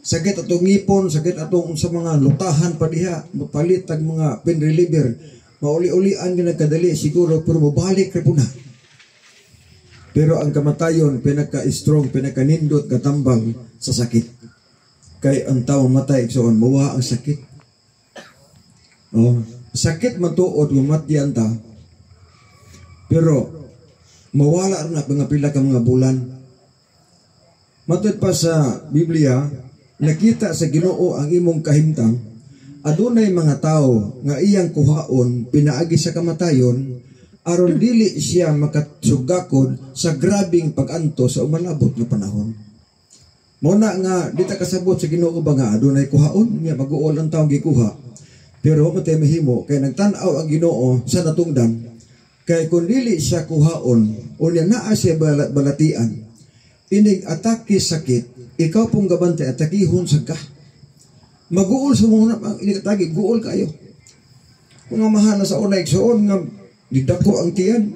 sakit atong ngipon, sakit atong sa mga lutahan pa diha, mapalit tag mga pain reliever, mauli-ulian nga nagkadali siguro, pero mabalik ra puna. Pero ang kamatayon, pinaka-strong, pinaka-nindot, katambang sa sakit. Kay ang tao matay, so mawa ang sakit. Oh, sakit matuod, gumatiyan ta. Pero, mawala na mga pila ka mga bulan. Matod pa sa Biblia, nakita sa Ginoo ang imong kahimtang, adunay mga tao nga iyang kuhaon, pinaagi sa kamatayon, aron dili siya makatsugakod sa grabing pag-anto sa umalabot nga panahon. Muna nga, di ta kasabot sa Ginoo ba nga, adunay kuhaon, nga mag-uol ang taong gikuha. Pero matay mahimo, kaya nagtanaw ang Ginoo sa natungdan, kaya kung dili siya kuhaon, o niya naa siya balatian, inig atake sakit, ikaw pong gabante atakihon sa ka. Mag-uol sa mga inig atake, guol kayo. Kung nga mahal na sa unay igsoon, nga didako ang tiyan,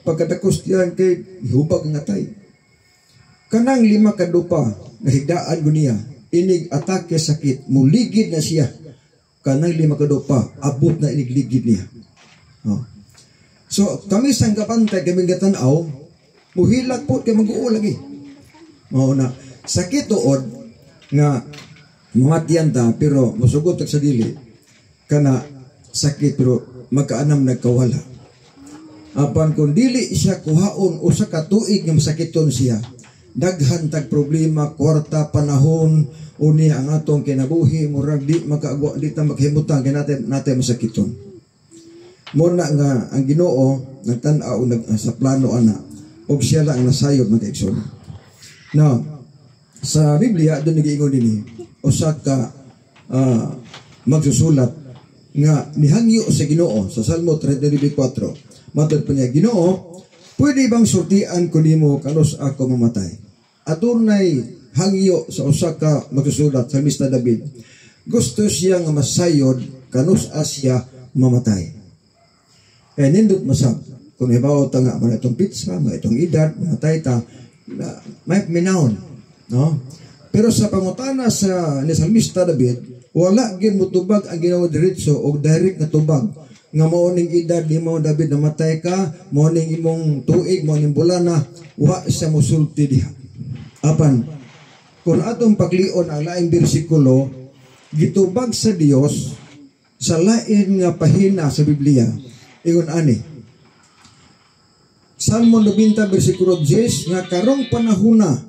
pagkadakos tiyan kay hubag nga tay. Kanang 5 kadupa, nahigdaan ko niya, inig atake sakit, muligid na siya. Kanang 5 kadupa, abot na inigligid niya. Oh. So, kami sang kapantay, kami gatanaw, muhilak po, kaya mag-uol lagi. Na sakit doon, nga mamatiyan ta, pero masugot sa dili, kana sakit, pero magkaanam nagkawala. Apan kung dili siya kuhaon o sa katuig nga masakiton siya, daghan tag problema, kwarta, panahon, uni ang atong kinabuhi, murag di makaagwa, di ta maghimutan, kaya natin masakiton. Muna nga, ang Ginoo, nagtanaw sa plano ana, o siya lang nasayod ng kaigsoon. Now, sa Biblia, doon nag-iingon din o sa ka magsusulat, nga nihangyo sa Ginoo, sa Salmo 34, matod pa niya, Ginoo, pwede bang surtian ko nimo kanos ako mamatay? Adunay hangyo sa usa ka magsusulat, Salmista David, gusto siya nga masayod kanos asya mamatay. Nindot masab, kung ibaw ta nga man itong pizza, man itong edad, mamatay ta, may minahon, no? Pero sa pangutana sa ni Salmista David, wala gid mo tubag ang Ginoo diretso o direct na tubag nga mao ning edad ni mo David namatay ka, mao ning imong tuig, mao ning bulana, wa sa musulti diha. Apan kung atong paglion ang laing bersikulo, gitubag sa Dios sa lain nga pahina sa Biblia. Ingon ani, Salmo 90 bersikulo 10, nga karong panahuna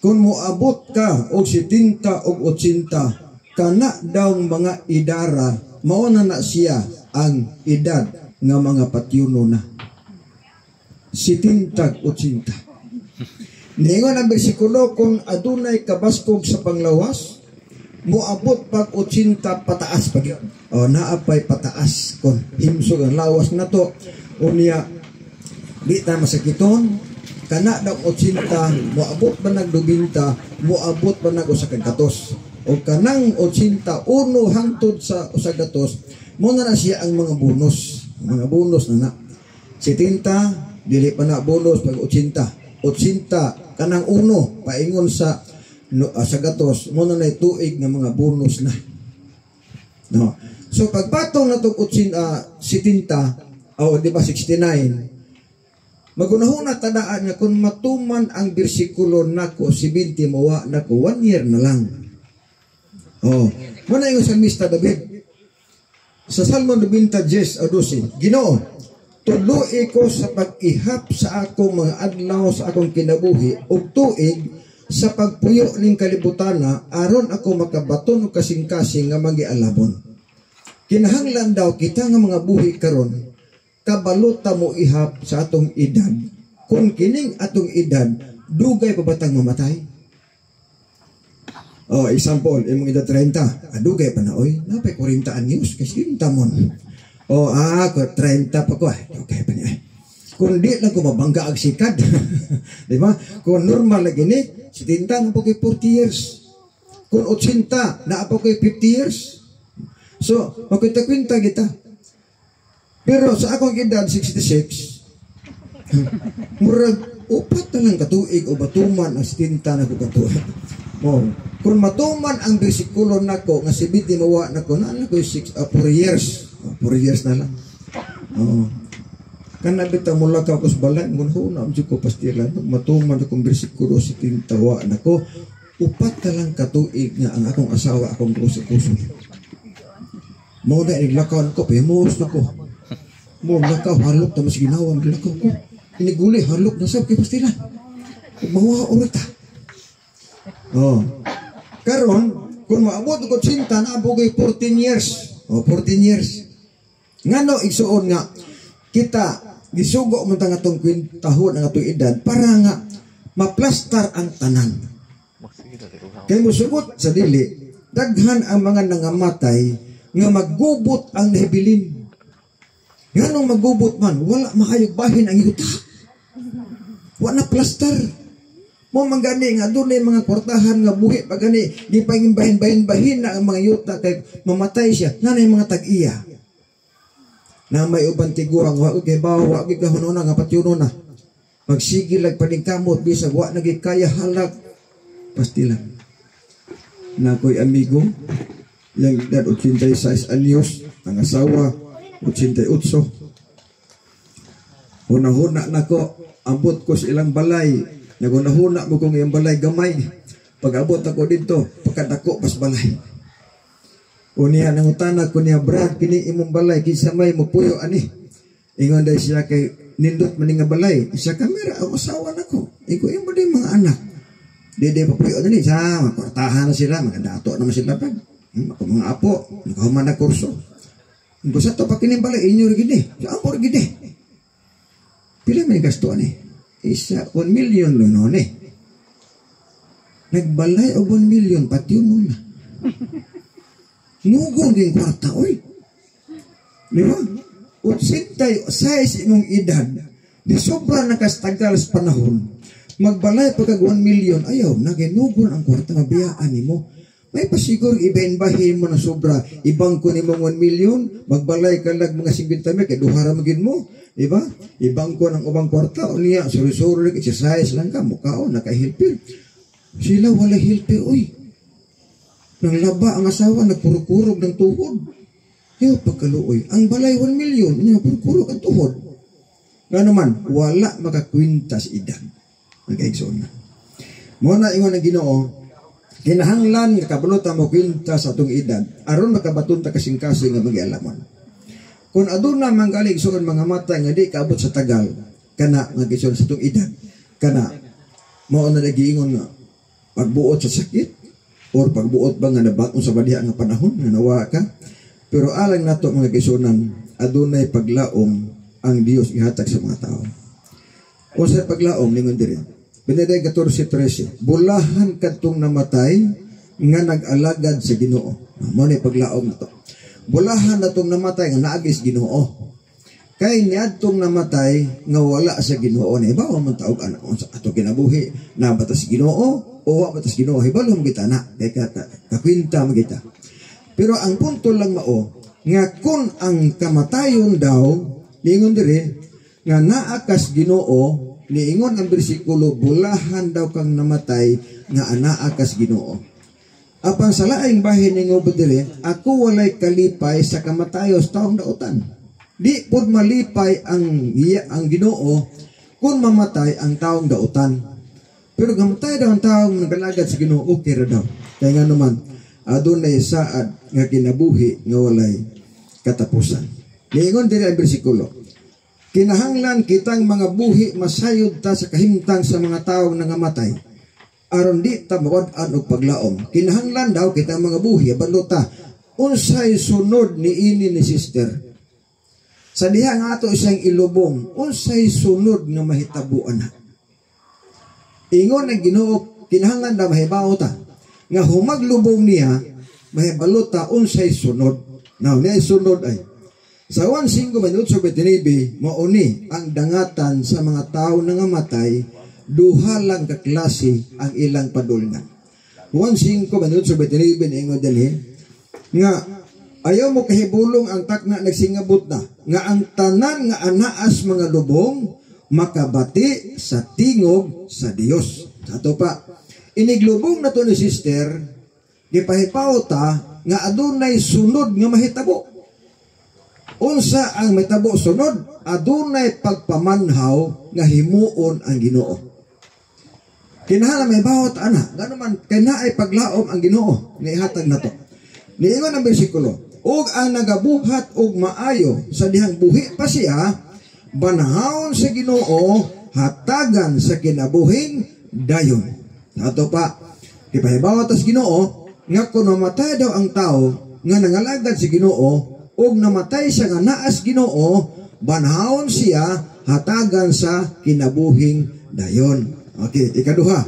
kung moabot ka og 70 og 80, kana daw mga idara, mao na siya ang edad nga mga patyuno na. 70 80. Ningon ang bersikulo, kung adunay kabaskog sa panglawas, moabot pag 80 pataas pag yun. O naapay pataas kon himsog ang lawas na to. Unya di ta masakiton, kana daw 80, moabot ba nagdubinta, moabot ba nag usa ka gatos. O kanang 81 hangtod sa usa ka gatos, mo na siya ang mga bonus. Mga bonus na 70, dili pa na bonus pag 80. 80 kanang uno paingon sa gatos, mo na tuig nga mga bonus na. No. So pagpatong na tong 70 o di ba 69, magunahon na tadaan nga kung matuman ang bersikulo nako 70 mawa nako 1 year na lang. Oh, mo na yung Salmista David sa Salmo 90:10-12, Ginoo, tuluy ko sa pag-ihap sa akong mga adlaw sa akong kinabuhi ug tuig sa pagpuyo ning kalibutana aron ako makabaton og kasing-kasing nga magialabon. Kinahanglan daw kita nga mga buhi karon kabalota mo ihap sa atong edad. Kung kining atong edad dugay pa batang mamatay. Oh, example, imong edad 30, dugay pa na oy, napay 40 anyos kasi tamon. Oh, 30 pa ko. Okay pa niya. Kung di lang ko mabangga ang sikad. Di ba? Kung normal lagi ni, 70 na po kayo 40 years. Kung 80, na po kayo 50 years. So, magkwenta-kwenta kita. Pero sa akong edad, 66, murag, upat na lang katuig o batuman ang 70 na ko katuig. Oh, Kung matuman ang bersikulo nako nga si biti mawa nako na ko 4 years. 4 years na lang. Oo. Kana bitaw mula ka ko sa balay ngun huna amju ko pastilan matuman akong bersikulo si tintawa nako upat ka lang katuig nga ang akong asawa akong kuso. Mo na ilakaw ko pemos nako. Mo lakaw halok ta mas ginawa ang lakaw ko. Iniguli halok na sab kay pastilan. Mawa urita. Oh. Karon kung maabot ko sinta na abogay 14 years. 14 years. Ngano igsuon nga kita gisugo man tang atong kwintahon ang atong edad para nga maplastar ang tanan. Kay musugot sa dili daghan ang mga nangamatay nga maggubot ang nahibilin. Nganong maggubot man wala maayog bahin ang yuta. Wala plastar. Mo manggani nga dunay mga kwartahan nga buhi pagani di pangimbahin-bahin na ang mga yuta kay mamatay siya nanay mga tag-iya. Na may uban tiguang wa kay bawo wa kay kahunona nga patyuno na. Magsigil lag paningkamot bisag wa nagikaya halak pastilan. Na ko'y amigo yang edad 86 anyos ang asawa 88. Huna-huna nako ambot ko sa ilang balay. Nagunahuna mo kung iyang balay gamay. Pag-abot ako dito, pagkadako pas balay. Unya nang utana ko niya, Brad, kini imong balay, kinsa may mupuyo ani. Ingon dahil siya kay nindot maning nga balay. Siya kamera, ang asawa na ko. Iko yung mga anak. Dede papuyo na ni, sa makwartahan na sila, mga dato naman sila pag. Ako mga apo, nakahuman na kurso. Kung sa to, pakining balay, inyo rigidi. Sa amor rigidi. Pila may gasto ani. Isa 1 million nun eh. Nagbalay o 1 million pati yun nun. Nugong din kwarta, oy. Di ba? Utsintay, size imong edad, di sobra nakastagal sa panahon, magbalay pagkag 1 million, ayaw, naginugon ang kwarta nga biyaan mo. May pasiguro ibahin-bahin mo na sobra, ibang ko ni mong 1 million, magbalay ka lang mga 50 mil, kaya duhara magin mo. Diba? Ibang ko ng ubang kwarta o niya, suri-suri, exercise lang ka, mukha o, naka-hilpir. Sila wala hilpir, uy. Nang laba ang asawa, nagpurkurog ng tuhod. Yo, pagkaluoy. Ang balay 1 million, nagpurkurog ang tuhod. Nga naman, wala makakwintas idan. Nag-exon na. Muna ingon ang Ginoo, kinahanglan nga kabalutan mo kwintas sa atong edad, aron makabaton ta kasing-kasing nga mag-alaman. Kung aduna manggaling suon mga mata nga di kaabot sa tagal kana nga gison sa tong edad kana mao na nagiingon nga pagbuot sa sakit or pagbuot ba nga nabaton sa badiha nga panahon nga nawa ka pero alang nato mga gisonan adunay paglaom ang Dios gihatag sa mga tao. O sa paglaom ningon diri Benedict 14:13 bulahan kadtong namatay nga nag-alagad sa Ginoo. Mao ni paglaom nato. Bulahan na itong namatay nga naagis Ginoo. Kay niadtong namatay nga wala sa Ginoo na ibaw man taog anak ato kinabuhi na batas Ginoo o wa batas Ginoo hibalom kita na kay kakwinta magita. Pero ang punto lang mao nga kun ang kamatayon daw lingon diri nga naakas Ginoo niingon ang bersikulo bulahan daw kang namatay nga anaakas Ginoo. Apan sa laing bahin ng ubadili, ako walay kalipay sa kamatayos taong dautan. Di pod malipay ang Ginoo kung mamatay ang taong dautan. Pero gamatay daw ang taong nagalagad sa Ginoo, okay ra daw. Kaya nga naman, adunay saad nga kinabuhi nga walay katapusan. Niingon diri ang bersikulo, kinahanglan kitang mga buhi masayod ta sa kahimtang sa mga taong nangamatay. Aron di ta mawad-an og paglaom. Kinahanglan daw kita mga buhi baluta unsay sunod ni ini ni sister. Sa diha nga ato isang ilubong, unsay sunod nga mahitabuan na. Ingon ang Ginoo, kinahanglan daw mahibaw ta nga humaglubong niya mahibaluta unsay sunod. Now, niya sunod ay sa 1:5 minuto 29 mauni ang dangatan sa mga tao nga matay. Duha lang ka klase ang ilang padulngan. 1:5 minuto 29 ingon dalhin nga ayaw mo kahibulong ang takna nagsingabot na nga ang tanan nga anaas mga lubong makabati sa tingog sa Dios. Ato pa iniglubong na to ni sister gipahibaw ta nga adunay sunod nga mahitabo. Unsa ang mahitabo sunod? Adunay pagpamanhaw nga himuon ang Ginoo. Kinahanglan may bawat ana, ganuman kinaay paglaom ang Ginoo nga ihatag nato. Niingon ang bersikulo, ug ang nagabuhat og maayo sa dihang buhi pa siya, banahawon sa Ginoo, hatagan sa kinabuhing dayon. Ato pa, ipahibaw tas Ginoo nga kung namatay daw ang tao nga nangalagad si Ginoo ug namatay siya nga naas Ginoo, banahawon siya hatagan sa kinabuhing dayon. Okay, ikaduha.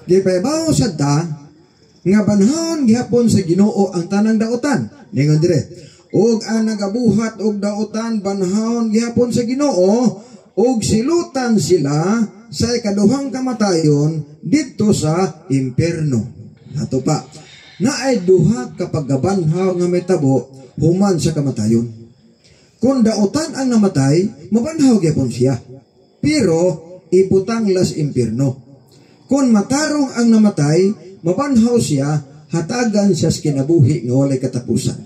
Gipahibaw sad ta nga banahawon gihapon sa Ginoo ang tanang daotan. Ningon dire, ug ang nagabuhat og daotan banahawon gihapon sa Ginoo ug silutan sila sa ikaduhang kamatayon didto sa impierno. Ato pa, naay duha ka paggabanhaw nga mitabo human sa kamatayon. Kung daotan ang namatay, mabanhaw gyapon siya. Pero ibutang las impierno. Kung matarong ang namatay, mabanhaw siya, hatagan siya sa kinabuhi nga walay katapusan.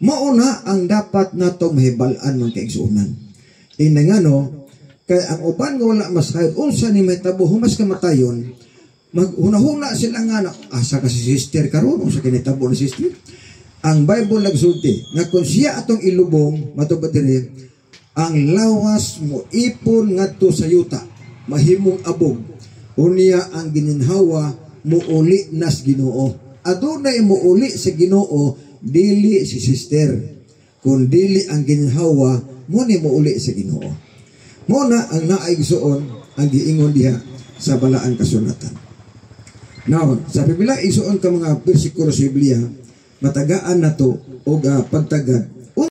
Mauna ang dapat natong mahibal-an mga kaigsuunan. Inangano, kay ang uban nga wala masahid, unsa ni mahitabo humas kamatayon, maghuna-huna sila nga na, asa ka si sister karon, unsa kinitabo na sister? Ang Bible nagsulti, nga kung siya atong ilubong, matubad diri, ang lawas mo ipon ngadto sa yuta, mahimong abog, unya ang gininhawa muuli nas Ginoo. Adunay muuli sa Ginoo, dili si sister, kun dili ang gininhawa mo ni muuli sa Ginoo. Muna ang naigsuon ang giingon diha sa balaan kasulatan. Now, sa Biblia isuon ka mga bersikulo sa Biblia, matagaan na to o pagtagad